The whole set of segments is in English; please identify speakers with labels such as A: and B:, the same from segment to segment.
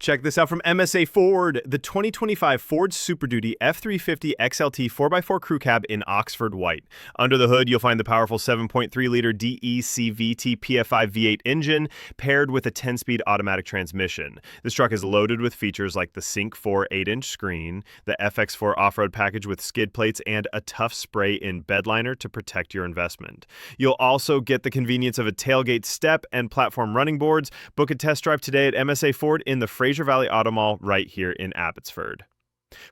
A: Check this out from MSA Ford, the 2025 Ford Super Duty F-350 XLT 4x4 Crew Cab in Oxford White. Under the hood, you'll find the powerful 7.3-liter DECVT PFI V8 engine paired with a 10-speed automatic transmission. This truck is loaded with features like the Sync 4 8-inch screen, the FX4 Off-Road Package with skid plates, and a tough spray-in bed liner to protect your investment. You'll also get the convenience of a tailgate step and platform running boards. Book a test drive today at MSA Ford in the Fraser Valley Auto Mall right here in Abbotsford.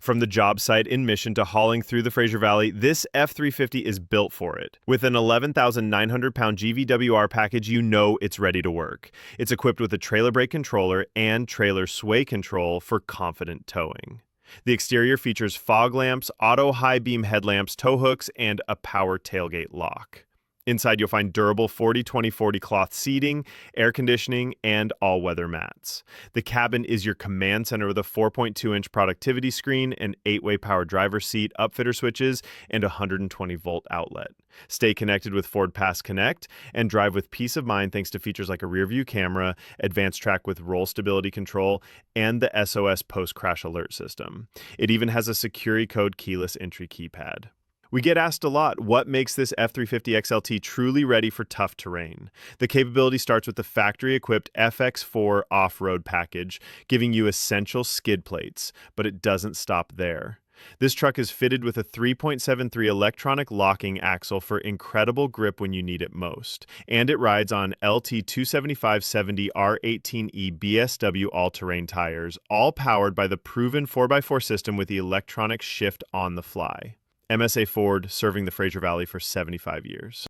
A: From the job site in Mission to hauling through the Fraser Valley, this F-350 is built for it. With an 11,900-pound GVWR package, you know it's ready to work. It's equipped with a trailer brake controller and trailer sway control for confident towing. The exterior features fog lamps, auto high beam headlamps, tow hooks, and a power tailgate lock. Inside, you'll find durable 40-20-40 cloth seating, air conditioning, and all-weather mats. The cabin is your command center with a 4.2-inch productivity screen, an 8-way power driver's seat, upfitter switches, and a 120-volt outlet. Stay connected with FordPass Connect and drive with peace of mind thanks to features like a rear-view camera, AdvanceTrac with roll stability control, and the SOS post-crash alert system. It even has a Security Code keyless entry keypad. We get asked a lot, what makes this F-350 XLT truly ready for tough terrain? The capability starts with the factory-equipped FX4 Off-Road Package, giving you essential skid plates, but it doesn't stop there. This truck is fitted with a 3.73 electronic locking axle for incredible grip when you need it most, and it rides on LT 275/70 R18E BSW all-terrain tires, all powered by the proven 4x4 system with the electronic shift on the fly. MSA Ford, serving the Fraser Valley for 75 years.